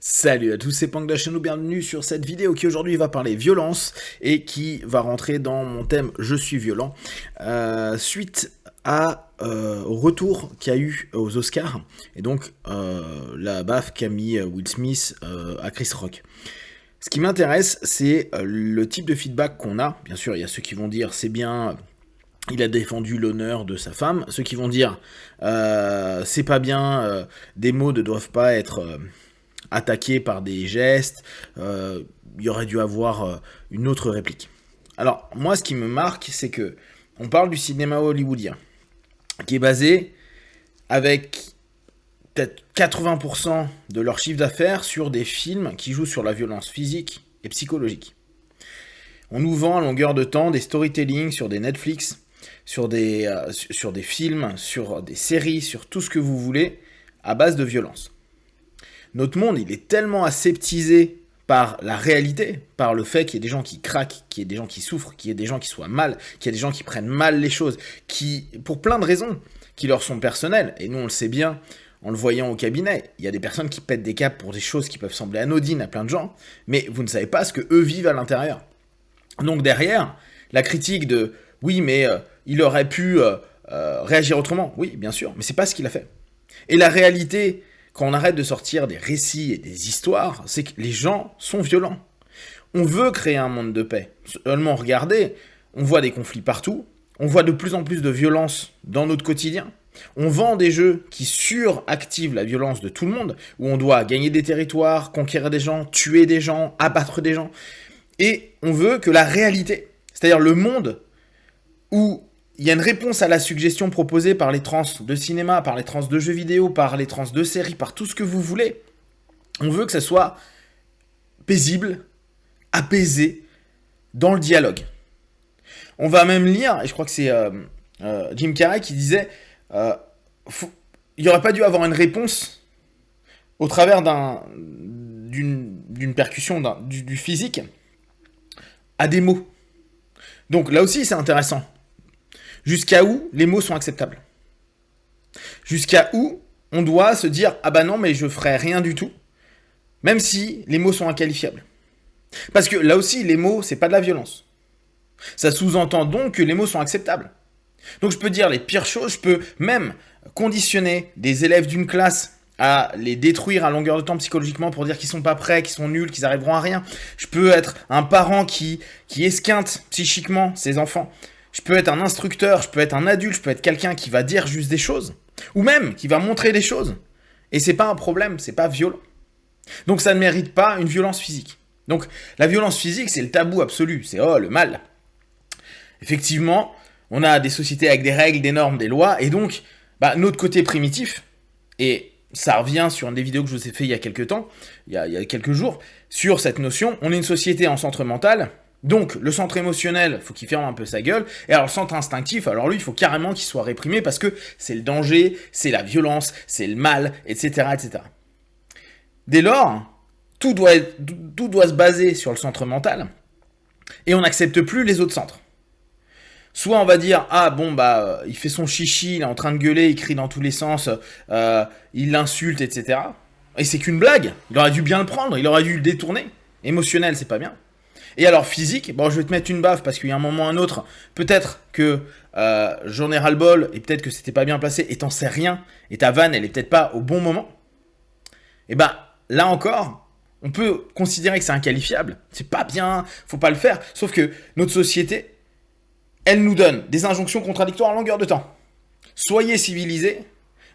Salut à tous, c'est Pang de la chaîne, bienvenue sur cette vidéo qui aujourd'hui va parler violence et qui va rentrer dans mon thème Je suis violent, suite au retour qu'il y a eu aux Oscars, et donc la baffe qu'a mis Will Smith à Chris Rock. Ce qui m'intéresse, c'est le type de feedback qu'on a. Bien sûr, il y a ceux qui vont dire c'est bien, il a défendu l'honneur de sa femme, ceux qui vont dire c'est pas bien, des mots ne doivent pas être attaqué par des gestes, il y aurait dû avoir une autre réplique. Alors, moi, ce qui me marque, c'est que on parle du cinéma hollywoodien, qui est basé avec peut-être 80% de leur chiffre d'affaires sur des films qui jouent sur la violence physique et psychologique. On nous vend à longueur de temps des storytelling sur des Netflix, sur des films, sur des séries, sur tout ce que vous voulez, à base de violence. Notre monde, il est tellement aseptisé par la réalité, par le fait qu'il y ait des gens qui craquent, qu'il y ait des gens qui souffrent, qu'il y ait des gens qui soient mal, qu'il y ait des gens qui prennent mal les choses, qui, pour plein de raisons, qui leur sont personnelles, et nous on le sait bien en le voyant au cabinet, il y a des personnes qui pètent des câbles pour des choses qui peuvent sembler anodines à plein de gens, mais vous ne savez pas ce que eux vivent à l'intérieur. Donc derrière, la critique de « oui, mais il aurait pu réagir autrement », oui, bien sûr, mais c'est pas ce qu'il a fait. Et la réalité, quand on arrête de sortir des récits et des histoires, c'est que les gens sont violents. On veut créer un monde de paix. Seulement, regardez, on voit des conflits partout, on voit de plus en plus de violence dans notre quotidien, on vend des jeux qui suractivent la violence de tout le monde, où on doit gagner des territoires, conquérir des gens, tuer des gens, abattre des gens, et on veut que la réalité, c'est-à-dire le monde où il y a une réponse à la suggestion proposée par les trans de cinéma, par les trans de jeux vidéo, par les trans de séries, par tout ce que vous voulez. On veut que ça soit paisible, apaisé, dans le dialogue. On va même lire, et je crois que c'est Jim Carrey qui disait il n'y aurait pas dû avoir une réponse au travers d'une percussion, du physique, à des mots. Donc là aussi, c'est intéressant. Jusqu'à où les mots sont acceptables. Jusqu'à où on doit se dire « Ah bah non, mais je ferai rien du tout », même si les mots sont inqualifiables. Parce que là aussi, les mots, c'est pas de la violence. Ça sous-entend donc que les mots sont acceptables. Donc je peux dire les pires choses, je peux même conditionner des élèves d'une classe à les détruire à longueur de temps psychologiquement pour dire qu'ils sont pas prêts, qu'ils sont nuls, qu'ils arriveront à rien. Je peux être un parent qui esquinte psychiquement ses enfants. Je peux être un instructeur, je peux être un adulte, je peux être quelqu'un qui va dire juste des choses, ou même qui va montrer des choses. Et c'est pas un problème, c'est pas violent. Donc ça ne mérite pas une violence physique. Donc la violence physique, c'est le tabou absolu, c'est le mal. Effectivement, on a des sociétés avec des règles, des normes, des lois, et donc notre côté primitif, et ça revient sur une des vidéos que je vous ai fait il y a quelques temps, il y a quelques jours, sur cette notion, on est une société en centre mental. Donc, le centre émotionnel, il faut qu'il ferme un peu sa gueule. Et alors, le centre instinctif, alors lui, il faut carrément qu'il soit réprimé parce que c'est le danger, c'est la violence, c'est le mal, etc., etc. Dès lors, tout doit se baser sur le centre mental et on n'accepte plus les autres centres. Soit on va dire, il fait son chichi, il est en train de gueuler, il crie dans tous les sens, il l'insulte, etc. Et c'est qu'une blague, il aurait dû bien le prendre, il aurait dû le détourner. Émotionnel, c'est pas bien. Et alors physique, je vais te mettre une baffe parce qu'il y a un moment ou un autre, peut-être que j'en ai ras-le-bol et peut-être que c'était pas bien placé et t'en sais rien et ta vanne elle est peut-être pas au bon moment. Et là encore, on peut considérer que c'est inqualifiable, c'est pas bien, faut pas le faire. Sauf que notre société, elle nous donne des injonctions contradictoires en longueur de temps. Soyez civilisés,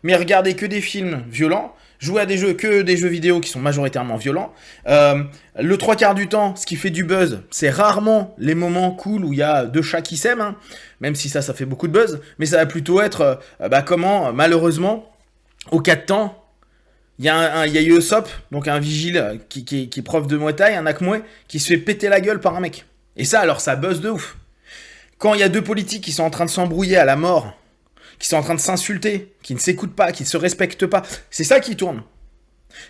mais regardez que des films violents, jouez à que des jeux vidéo qui sont majoritairement violents. Le 3/4 du temps, ce qui fait du buzz, c'est rarement les moments cool où il y a deux chats qui s'aiment, même si ça fait beaucoup de buzz, mais ça va plutôt être comment, malheureusement, au 4 temps, il y a eu Usopp, donc un vigile qui est prof de Muay Thai, un Akmoué, qui se fait péter la gueule par un mec. Et ça, alors ça buzz de ouf. Quand il y a deux politiques qui sont en train de s'embrouiller à la mort, qui sont en train de s'insulter, qui ne s'écoutent pas, qui ne se respectent pas, c'est ça qui tourne.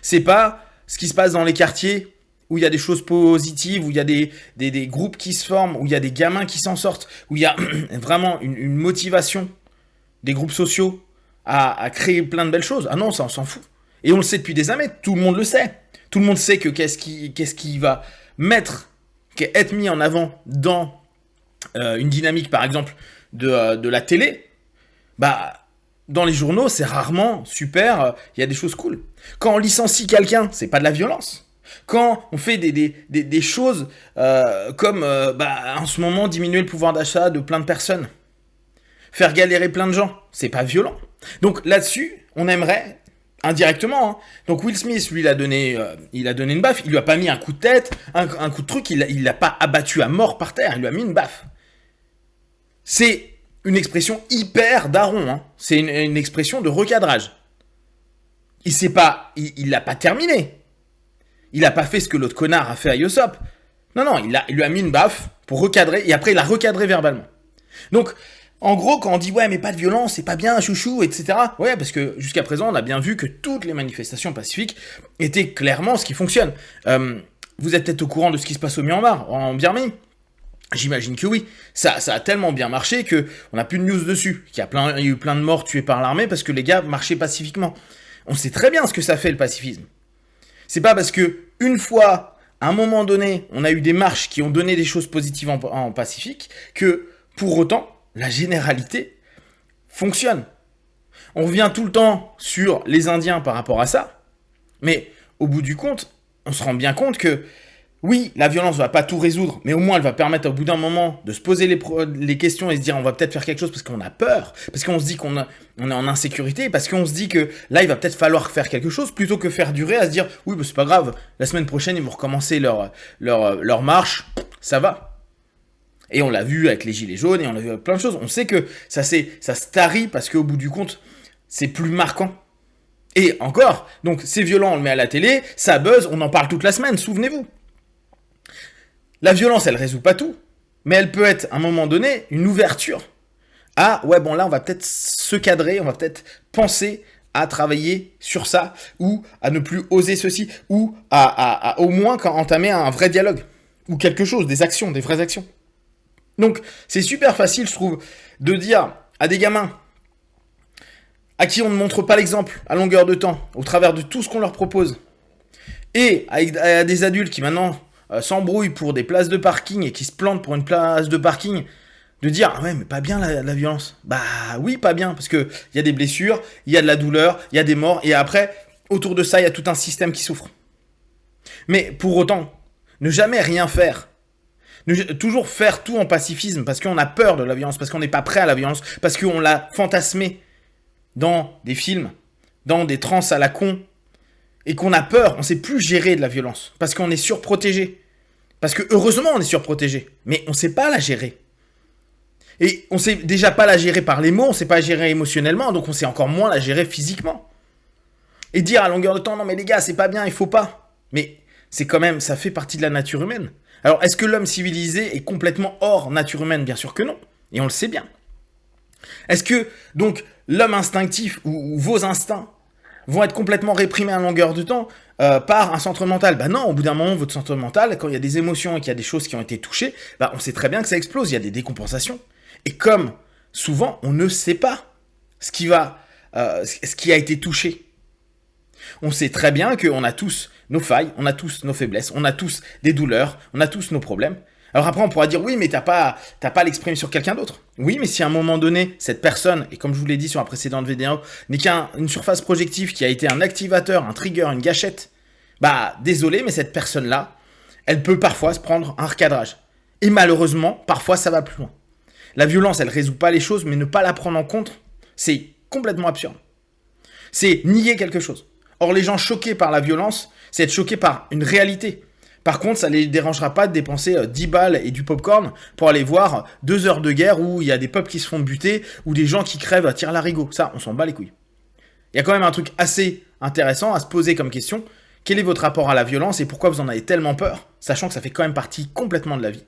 C'est pas ce qui se passe dans les quartiers où il y a des choses positives, où il y a des groupes qui se forment, où il y a des gamins qui s'en sortent, où il y a vraiment une motivation des groupes sociaux à créer plein de belles choses. Ah non, ça on s'en fout. Et on le sait depuis des années, tout le monde le sait. Tout le monde sait que qu'est-ce qui va être mis en avant dans une dynamique, par exemple, de la télé. Bah, dans les journaux, c'est rarement super, il y a des choses cool. Quand on licencie quelqu'un, c'est pas de la violence. Quand on fait des choses comme, en ce moment, diminuer le pouvoir d'achat de plein de personnes, faire galérer plein de gens, c'est pas violent. Donc là-dessus, on aimerait, indirectement, hein. Donc Will Smith, lui, il a donné une baffe, il lui a pas mis un coup de tête, un coup de truc, il l'a pas abattu à mort par terre, il lui a mis une baffe. C'est une expression hyper daron, hein. C'est une expression de recadrage. Il l'a pas terminé. Il a pas fait ce que l'autre connard a fait à Yosop. Non, il lui a mis une baffe pour recadrer, et après il a recadré verbalement. Donc, en gros, quand on dit « ouais, mais pas de violence, c'est pas bien, chouchou, etc. » Ouais, parce que jusqu'à présent, on a bien vu que toutes les manifestations pacifiques étaient clairement ce qui fonctionne. Vous êtes peut-être au courant de ce qui se passe au Myanmar, en Birmanie. J'imagine que oui. Ça a tellement bien marché qu'on n'a plus de news dessus. Il y a eu plein de morts tués par l'armée parce que les gars marchaient pacifiquement. On sait très bien ce que ça fait, le pacifisme. C'est pas parce que, une fois, à un moment donné, on a eu des marches qui ont donné des choses positives en Pacifique, que, pour autant, la généralité fonctionne. On revient tout le temps sur les Indiens par rapport à ça, mais au bout du compte, on se rend bien compte que, oui, la violence va pas tout résoudre, mais au moins elle va permettre au bout d'un moment de se poser les questions et se dire on va peut-être faire quelque chose parce qu'on a peur, parce qu'on se dit qu'on est en insécurité, parce qu'on se dit que là il va peut-être falloir faire quelque chose plutôt que faire durer à se dire oui c'est pas grave, la semaine prochaine ils vont recommencer leur marche, ça va. Et on l'a vu avec les gilets jaunes et on l'a vu avec plein de choses. On sait que ça se tarit parce qu'au bout du compte c'est plus marquant. Et encore, donc c'est violent, on le met à la télé, ça buzz, on en parle toute la semaine, souvenez-vous. La violence, elle résout pas tout, mais elle peut être, à un moment donné, une ouverture à, ouais, bon là, on va peut-être se cadrer, on va peut-être penser à travailler sur ça, ou à ne plus oser ceci, ou à au moins entamer un vrai dialogue, ou quelque chose, des actions, des vraies actions. Donc, c'est super facile, je trouve, de dire à des gamins à qui on ne montre pas l'exemple à longueur de temps, au travers de tout ce qu'on leur propose, et à des adultes qui maintenant s'embrouillent pour des places de parking et qui se plantent pour une place de parking, de dire ah ouais mais pas bien la violence. Bah oui pas bien parce que il y a des blessures, il y a de la douleur, il y a des morts et après autour de ça il y a tout un système qui souffre. Mais pour autant ne jamais rien faire, toujours faire tout en pacifisme parce qu'on a peur de la violence, parce qu'on n'est pas prêt à la violence, parce qu'on l'a fantasmé dans des films, dans des trans à la con. Et qu'on a peur, on ne sait plus gérer de la violence, parce qu'on est surprotégé. Parce que heureusement on est surprotégé, mais on ne sait pas la gérer. Et on ne sait déjà pas la gérer par les mots, on ne sait pas la gérer émotionnellement, donc on sait encore moins la gérer physiquement. Et dire à longueur de temps, non mais les gars, c'est pas bien, il faut pas. Mais c'est quand même, ça fait partie de la nature humaine. Alors est-ce que l'homme civilisé est complètement hors nature humaine? Bien sûr que non, et on le sait bien. Est-ce que, donc, l'homme instinctif, ou vos instincts, vont être complètement réprimés à longueur de temps par un centre mental? Bah non, au bout d'un moment, votre centre mental, quand il y a des émotions et qu'il y a des choses qui ont été touchées, bah on sait très bien que ça explose, il y a des décompensations. Et comme souvent, on ne sait pas ce qui a été touché. On sait très bien qu'on a tous nos failles, on a tous nos faiblesses, on a tous des douleurs, on a tous nos problèmes. Alors après, on pourra dire, oui, mais t'as pas l'exprimer sur quelqu'un d'autre. Oui, mais si à un moment donné, cette personne, et comme je vous l'ai dit sur la précédente vidéo, n'est qu'une surface projective qui a été un activateur, un trigger, une gâchette, bah, désolé, mais cette personne-là, elle peut parfois se prendre un recadrage. Et malheureusement, parfois, ça va plus loin. La violence, elle résout pas les choses, mais ne pas la prendre en compte, c'est complètement absurde. C'est nier quelque chose. Or, les gens choqués par la violence, c'est être choqués par une réalité. Par contre, ça ne les dérangera pas de dépenser 10 balles et du popcorn pour aller voir 2 heures de guerre où il y a des peuples qui se font buter ou des gens qui crèvent à tir-larigot. Ça, on s'en bat les couilles. Il y a quand même un truc assez intéressant à se poser comme question. Quel est votre rapport à la violence et pourquoi vous en avez tellement peur, sachant que ça fait quand même partie complètement de la vie?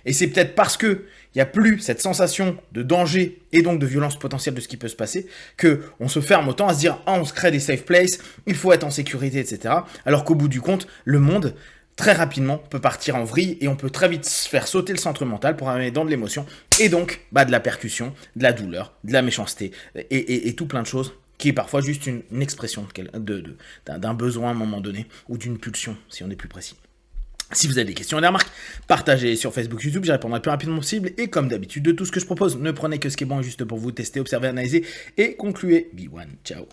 Et c'est peut-être parce qu'il n'y a plus cette sensation de danger et donc de violence potentielle de ce qui peut se passer qu'on se ferme autant à se dire « Ah, on se crée des safe places, il faut être en sécurité, etc. » Alors qu'au bout du compte, le monde, très rapidement, peut partir en vrille et on peut très vite se faire sauter le centre mental pour aller dans de l'émotion et donc de la percussion, de la douleur, de la méchanceté et tout plein de choses qui est parfois juste une expression d'un besoin à un moment donné, ou d'une pulsion, si on est plus précis. Si vous avez des questions et des remarques, partagez sur Facebook, YouTube, j'y répondrai le plus rapidement possible. Et comme d'habitude, de tout ce que je propose, ne prenez que ce qui est bon et juste pour vous, testez, observez, analysez et concluez. Be one, ciao.